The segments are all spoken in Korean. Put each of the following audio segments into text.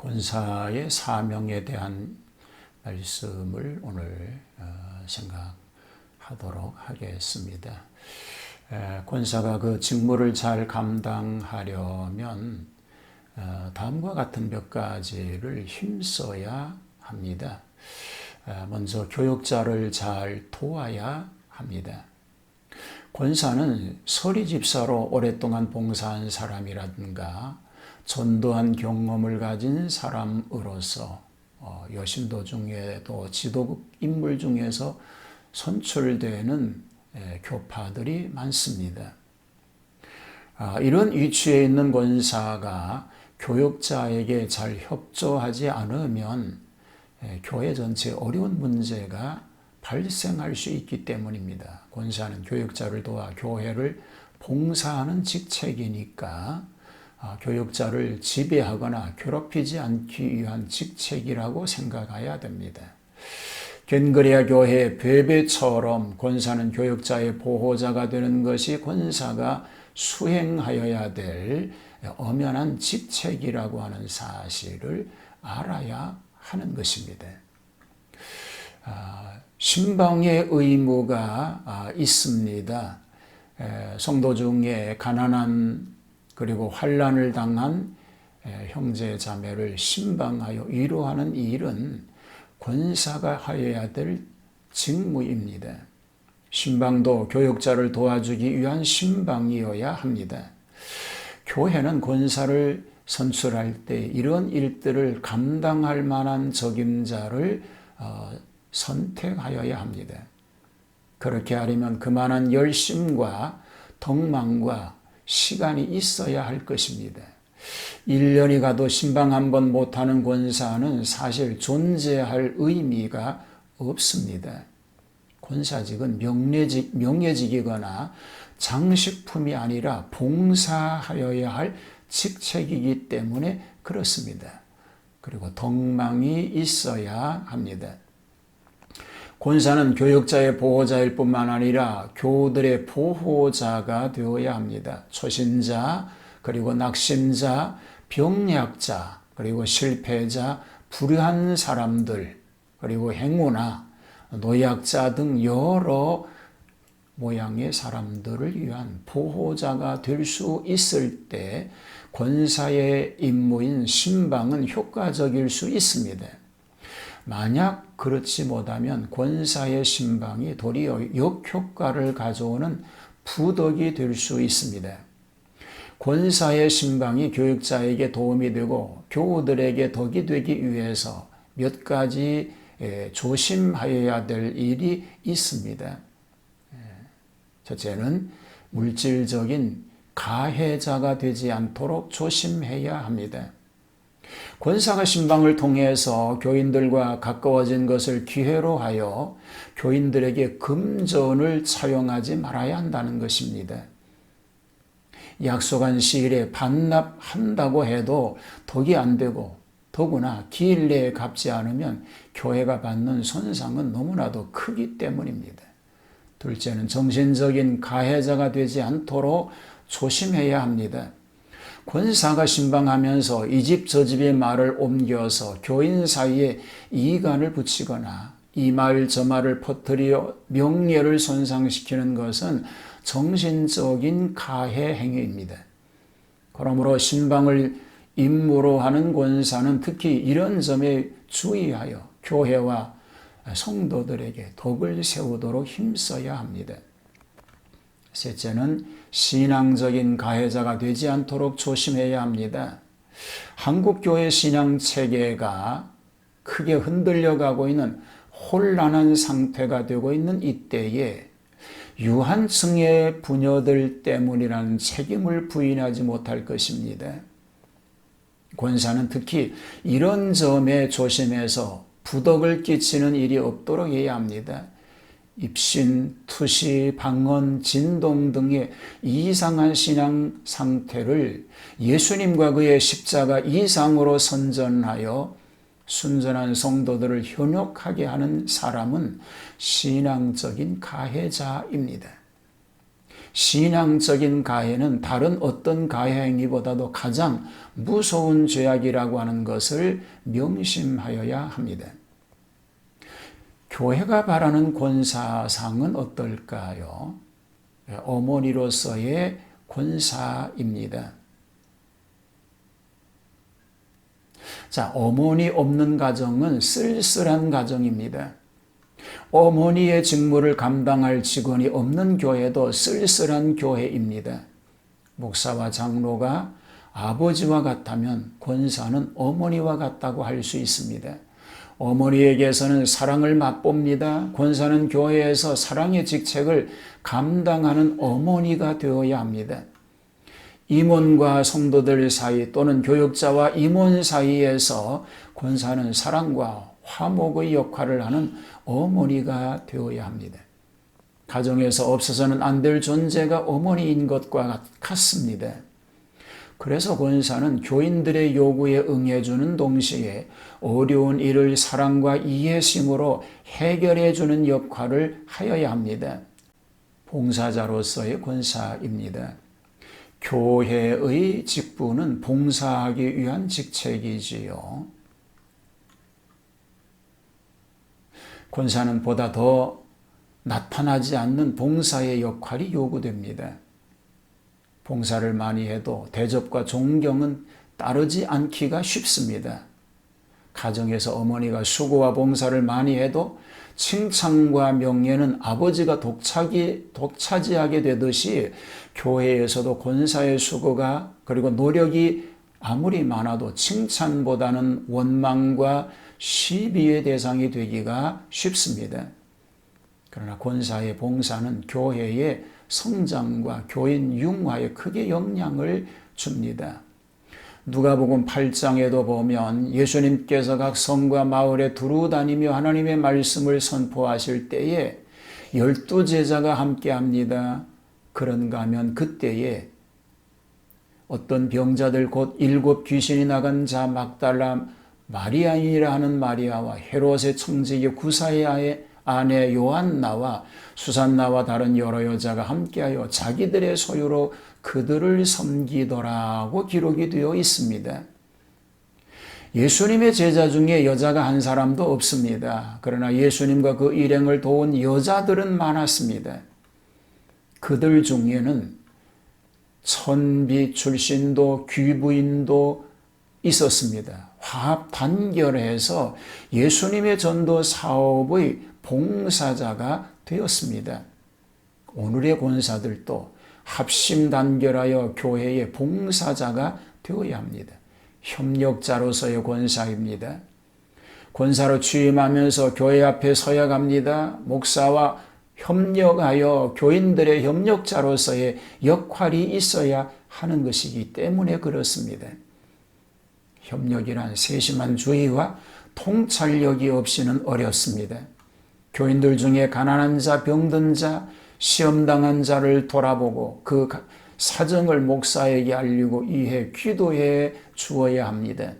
권사의 사명에 대한 말씀을 오늘 생각하도록 하겠습니다. 권사가 그 직무를 잘 감당하려면 다음과 같은 몇 가지를 힘써야 합니다. 먼저 교역자를 잘 도와야 합니다. 권사는 서리 집사로 오랫동안 봉사한 사람이라든가 전도한 경험을 가진 사람으로서 여신도 중에도 지도국 인물 중에서 선출되는 교파들이 많습니다. 이런 위치에 있는 권사가 교역자에게 잘 협조하지 않으면 교회 전체에 어려운 문제가 발생할 수 있기 때문입니다. 권사는 교역자를 도와 교회를 봉사하는 직책이니까 교역자를 지배하거나 괴롭히지 않기 위한 직책이라고 생각해야 됩니다. 겐그레아 교회 베베처럼 권사는 교역자의 보호자가 되는 것이 권사가 수행하여야 될 엄연한 직책이라고 하는 사실을 알아야 하는 것입니다. 신방의 의무가 있습니다. 성도 중에 가난한 그리고 환난을 당한 형제 자매를 신방하여 위로하는 일은 권사가 하여야 될 직무입니다. 신방도 교역자를 도와주기 위한 신방이어야 합니다. 교회는 권사를 선출할 때 이런 일들을 감당할 만한 적임자를 선택하여야 합니다. 그렇게 하려면 그만한 열심과 덕망과 시간이 있어야 할 것입니다. 1년이 가도 신방 한 번 못하는 권사는 사실 존재할 의미가 없습니다. 권사직은 명예직이거나 장식품이 아니라 봉사하여야 할 직책이기 때문에 그렇습니다. 그리고 덕망이 있어야 합니다. 권사는 교역자의 보호자일 뿐만 아니라 교우들의 보호자가 되어야 합니다. 초신자, 그리고 낙심자, 병약자, 그리고 실패자, 불의한 사람들, 그리고 행우나 노약자 등 여러 모양의 사람들을 위한 보호자가 될 수 있을 때 권사의 임무인 신방은 효과적일 수 있습니다. 만약 그렇지 못하면 권사의 신방이 도리어 역효과를 가져오는 부덕이 될 수 있습니다. 권사의 신방이 교역자에게 도움이 되고 교우들에게 덕이 되기 위해서 몇 가지 조심하여야 될 일이 있습니다. 첫째는 물질적인 가해자가 되지 않도록 조심해야 합니다. 권사가 신방을 통해서 교인들과 가까워진 것을 기회로 하여 교인들에게 금전을 차용하지 말아야 한다는 것입니다. 약속한 시일에 반납한다고 해도 덕이 안 되고 더구나 기일 내에 갚지 않으면 교회가 받는 손상은 너무나도 크기 때문입니다. 둘째는 정신적인 가해자가 되지 않도록 조심해야 합니다. 권사가 신방하면서 이 집 저 집의 말을 옮겨서 교인 사이에 이간을 붙이거나 이 말 저 말을 퍼뜨려 명예를 손상시키는 것은 정신적인 가해 행위입니다. 그러므로 신방을 임무로 하는 권사는 특히 이런 점에 주의하여 교회와 성도들에게 덕을 세우도록 힘써야 합니다. 셋째는 신앙적인 가해자가 되지 않도록 조심해야 합니다. 한국교회 신앙체계가 크게 흔들려가고 있는 혼란한 상태가 되고 있는 이때에 유한층의 부녀들 때문이라는 책임을 부인하지 못할 것입니다. 권사는 특히 이런 점에 조심해서 부덕을 끼치는 일이 없도록 해야 합니다. 입신, 투시, 방언, 진동 등의 이상한 신앙 상태를 예수님과 그의 십자가 이상으로 선전하여 순전한 성도들을 현혹하게 하는 사람은 신앙적인 가해자입니다. 신앙적인 가해는 다른 어떤 가해 행위보다도 가장 무서운 죄악이라고 하는 것을 명심하여야 합니다. 교회가 바라는 권사상은 어떨까요? 어머니로서의 권사입니다. 자, 어머니 없는 가정은 쓸쓸한 가정입니다. 어머니의 직무를 감당할 직원이 없는 교회도 쓸쓸한 교회입니다. 목사와 장로가 아버지와 같다면 권사는 어머니와 같다고 할 수 있습니다. 어머니에게서는 사랑을 맛봅니다. 권사는 교회에서 사랑의 직책을 감당하는 어머니가 되어야 합니다. 임원과 성도들 사이 또는 교육자와 임원 사이에서 권사는 사랑과 화목의 역할을 하는 어머니가 되어야 합니다. 가정에서 없어서는 안 될 존재가 어머니인 것과 같습니다. 그래서 권사는 교인들의 요구에 응해주는 동시에 어려운 일을 사랑과 이해심으로 해결해주는 역할을 하여야 합니다. 봉사자로서의 권사입니다. 교회의 직분은 봉사하기 위한 직책이지요. 권사는 보다 더 나타나지 않는 봉사의 역할이 요구됩니다. 봉사를 많이 해도 대접과 존경은 따르지 않기가 쉽습니다. 가정에서 어머니가 수고와 봉사를 많이 해도 칭찬과 명예는 아버지가 독차지하게 되듯이 교회에서도 권사의 수고가 그리고 노력이 아무리 많아도 칭찬보다는 원망과 시비의 대상이 되기가 쉽습니다. 그러나 권사의 봉사는 교회의 성장과 교인 융화에 크게 영향을 줍니다. 누가복음 8장에도 보면 예수님께서 각 성과 마을에 두루 다니며 하나님의 말씀을 선포하실 때에 12제자가 함께합니다. 그런가 하면 그때에 어떤 병자들 곧 7 귀신이 나간 자 막달라 마리아인이라 하는 마리아와 헤롯의 청지기 구사의 아내 요한나와 수산나와 다른 여러 여자가 함께하여 자기들의 소유로 그들을 섬기더라고 기록이 되어 있습니다. 예수님의 제자 중에 여자가 한 사람도 없습니다. 그러나 예수님과 그 일행을 도운 여자들은 많았습니다. 그들 중에는 천비 출신도 귀부인도 있었습니다. 화합 단결해서 예수님의 전도 사업의 봉사자가 되었습니다. 오늘의 권사들도 합심 단결하여 교회의 봉사자가 되어야 합니다. 협력자로서의 권사입니다. 권사로 취임하면서 교회 앞에 서야 합니다. 목사와 협력하여 교인들의 협력자로서의 역할이 있어야 하는 것이기 때문에 그렇습니다. 협력이란 세심한 주의와 통찰력이 없이는 어렵습니다. 교인들 중에 가난한 자, 병든 자, 시험당한 자를 돌아보고 그 사정을 목사에게 알리고 이해, 기도해 주어야 합니다.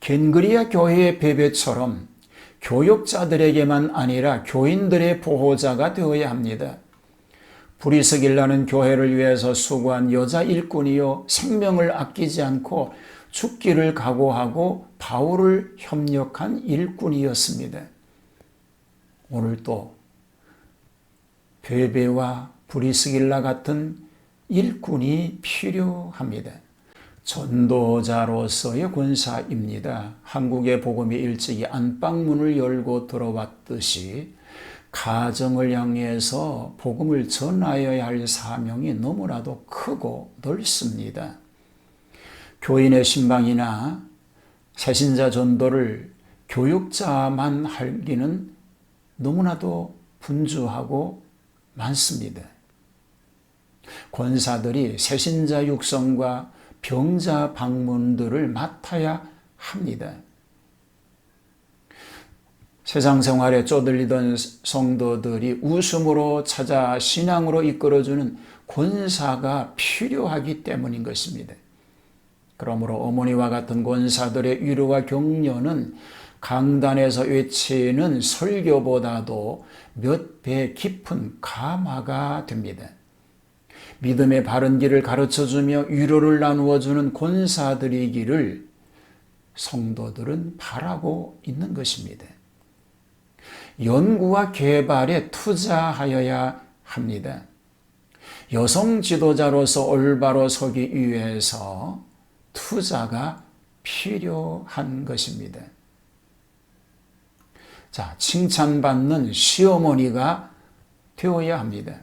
겐그리아 교회의 베베처럼 교육자들에게만 아니라 교인들의 보호자가 되어야 합니다. 브리스길라는 교회를 위해서 수고한 여자 일꾼이요 생명을 아끼지 않고 죽기를 각오하고 바울을 협력한 일꾼이었습니다. 오늘도 베베와 브리스길라 같은 일꾼이 필요합니다. 전도자로서의 권사입니다. 한국의 복음이 일찍이 안방문을 열고 들어왔듯이 가정을 향해서 복음을 전하여야 할 사명이 너무나도 크고 넓습니다. 교인의 신방이나 새신자 전도를 교육자만 하기는 너무나도 분주하고 많습니다. 권사들이 새신자 육성과 병자 방문들을 맡아야 합니다. 세상 생활에 쪼들리던 성도들이 웃음으로 찾아 신앙으로 이끌어주는 권사가 필요하기 때문인 것입니다. 그러므로 어머니와 같은 권사들의 위로와 격려는 강단에서 외치는 설교보다도 몇 배 깊은 감화가 됩니다. 믿음의 바른 길을 가르쳐주며 위로를 나누어주는 권사들이기를 성도들은 바라고 있는 것입니다. 연구와 개발에 투자하여야 합니다. 여성 지도자로서 올바로 서기 위해서 투자가 필요한 것입니다. 자, 칭찬받는 시어머니가 되어야 합니다.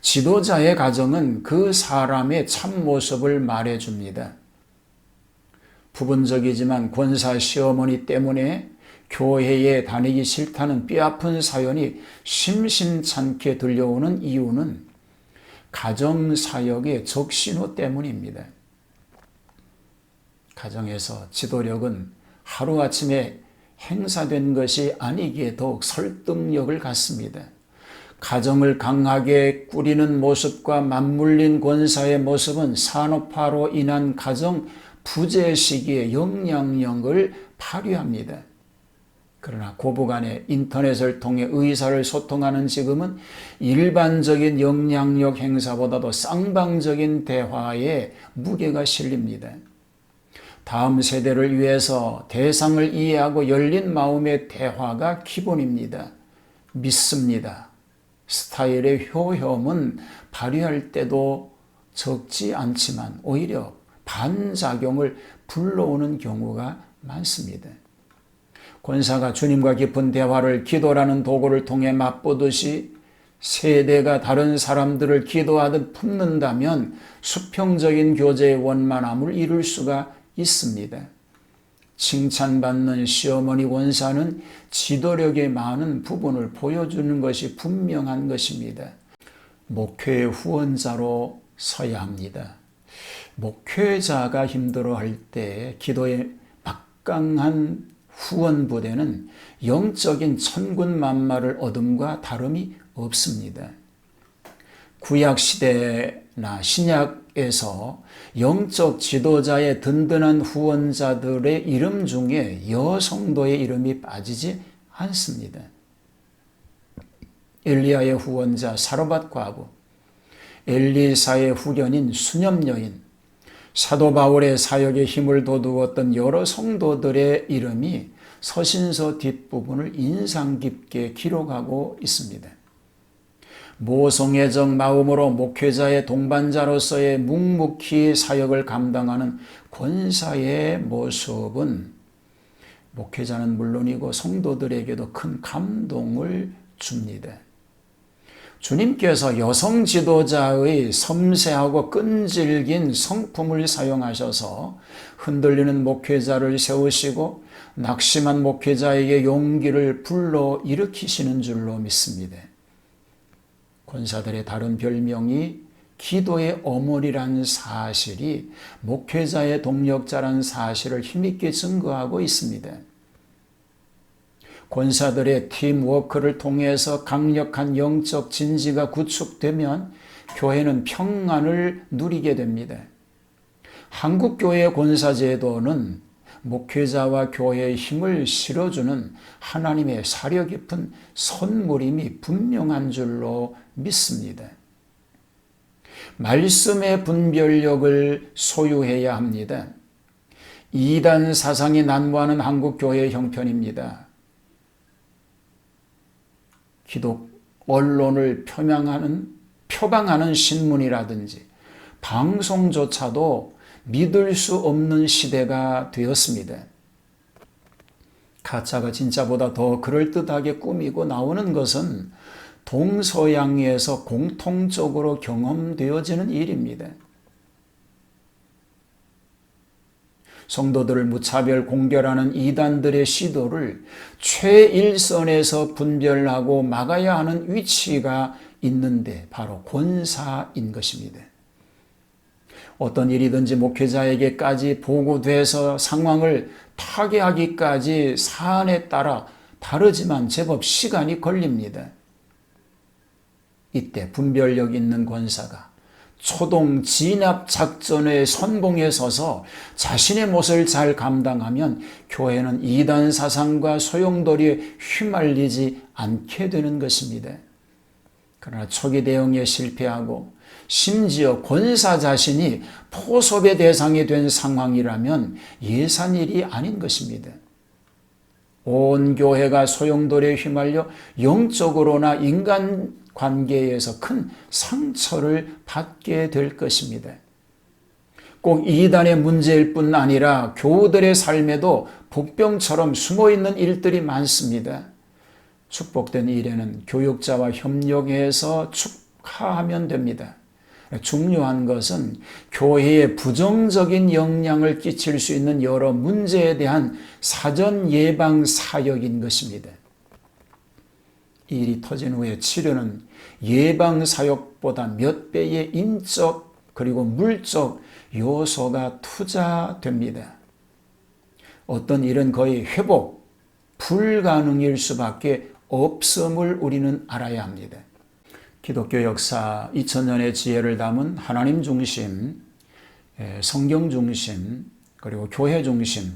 지도자의 가정은 그 사람의 참모습을 말해줍니다. 부분적이지만 권사 시어머니 때문에 교회에 다니기 싫다는 뼈아픈 사연이 심심찮게 들려오는 이유는 가정사역의 적신호 때문입니다. 가정에서 지도력은 하루아침에 행사된 것이 아니기에 더욱 설득력을 갖습니다. 가정을 강하게 꾸리는 모습과 맞물린 권사의 모습은 산업화로 인한 가정 부재 시기에 영향력을 발휘합니다. 그러나 고부간에 인터넷을 통해 의사를 소통하는 지금은 일반적인 영향력 행사보다도 쌍방적인 대화에 무게가 실립니다. 다음 세대를 위해서 대상을 이해하고 열린 마음의 대화가 기본입니다. 믿습니다. 스타일의 효험은 발휘할 때도 적지 않지만 오히려 반작용을 불러오는 경우가 많습니다. 권사가 주님과 깊은 대화를 기도라는 도구를 통해 맛보듯이 세대가 다른 사람들을 기도하듯 품는다면 수평적인 교제의 원만함을 이룰 수가 있습니다. 칭찬받는 시어머니 권사는 지도력의 많은 부분을 보여주는 것이 분명한 것입니다. 목회의 후원자로 서야 합니다. 목회자가 힘들어할 때 기도에 막강한 후원 부대는 영적인 천군만마를 얻음과 다름이 없습니다. 구약시대나 신약에서 영적 지도자의 든든한 후원자들의 이름 중에 여성도의 이름이 빠지지 않습니다. 엘리야의 후원자 사르밧 과부, 엘리사의 후견인 수념 여인, 사도 바울의 사역에 힘을 돋우었던 여러 성도들의 이름이 서신서 뒷부분을 인상 깊게 기록하고 있습니다. 모성애적 마음으로 목회자의 동반자로서의 묵묵히 사역을 감당하는 권사의 모습은 목회자는 물론이고 성도들에게도 큰 감동을 줍니다. 주님께서 여성 지도자의 섬세하고 끈질긴 성품을 사용하셔서 흔들리는 목회자를 세우시고 낙심한 목회자에게 용기를 불러일으키시는 줄로 믿습니다. 권사들의 다른 별명이 기도의 어머니라는 사실이 목회자의 동력자라는 사실을 힘있게 증거하고 있습니다. 권사들의 팀워크를 통해서 강력한 영적 진지가 구축되면 교회는 평안을 누리게 됩니다. 한국교회 권사제도는 목회자와 교회의 힘을 실어주는 하나님의 사려 깊은 선물임이 분명한 줄로 믿습니다. 말씀의 분별력을 소유해야 합니다. 이단 사상이 난무하는 한국교회의 형편입니다. 기독 언론을 표방하는 신문이라든지 방송조차도 믿을 수 없는 시대가 되었습니다. 가짜가 진짜보다 더 그럴듯하게 꾸미고 나오는 것은 동서양에서 공통적으로 경험되어지는 일입니다. 성도들을 무차별 공격하는 이단들의 시도를 최일선에서 분별하고 막아야 하는 위치가 있는데 바로 권사인 것입니다. 어떤 일이든지 목회자에게까지 보고돼서 상황을 타개하기까지 사안에 따라 다르지만 제법 시간이 걸립니다. 이때 분별력 있는 권사가 초동 진압 작전의 선봉에 서서 자신의 몫을 잘 감당하면 교회는 이단 사상과 소용돌이에 휘말리지 않게 되는 것입니다. 그러나 초기 대응에 실패하고 심지어 권사 자신이 포섭의 대상이 된 상황이라면 예산일이 아닌 것입니다. 온 교회가 소용돌이에 휘말려 영적으로나 인간 관계에서 큰 상처를 받게 될 것입니다. 꼭 이단의 문제일 뿐 아니라 교우들의 삶에도 복병처럼 숨어있는 일들이 많습니다. 축복된 일에는 교육자와 협력해서 축하하면 됩니다. 중요한 것은 교회에 부정적인 영향을 끼칠 수 있는 여러 문제에 대한 사전 예방 사역인 것입니다. 이 일이 터진 후에 치료는 예방 사역보다 몇 배의 인적 그리고 물적 요소가 투자됩니다. 어떤 일은 거의 회복 불가능일 수밖에 없음을 우리는 알아야 합니다. 기독교 역사 2000년의 지혜를 담은 하나님 중심, 성경 중심, 그리고 교회 중심,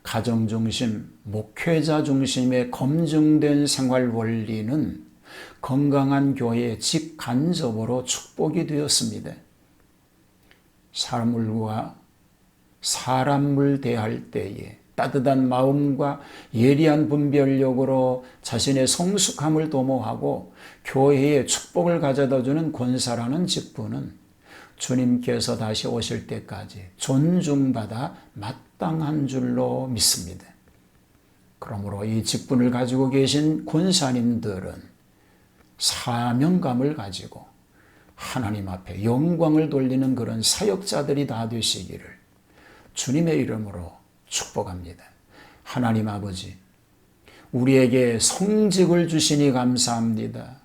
가정 중심, 목회자 중심의 검증된 생활 원리는 건강한 교회의 직간접으로 축복이 되었습니다. 사람물과 사람을 대할 때에 따뜻한 마음과 예리한 분별력으로 자신의 성숙함을 도모하고 교회에 축복을 가져다주는 권사라는 직분은 주님께서 다시 오실 때까지 존중받아 마땅한 줄로 믿습니다. 그러므로 이 직분을 가지고 계신 권사님들은 사명감을 가지고 하나님 앞에 영광을 돌리는 그런 사역자들이 다 되시기를 주님의 이름으로 축복합니다. 하나님 아버지, 우리에게 성직을 주시니 감사합니다.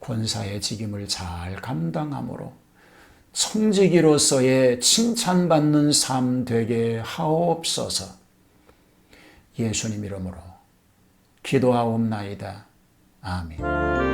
권사의 직임을 잘 감당함으로 성직이로서의 칭찬받는 삶 되게 하옵소서. 예수님 이름으로 기도하옵나이다. 아멘.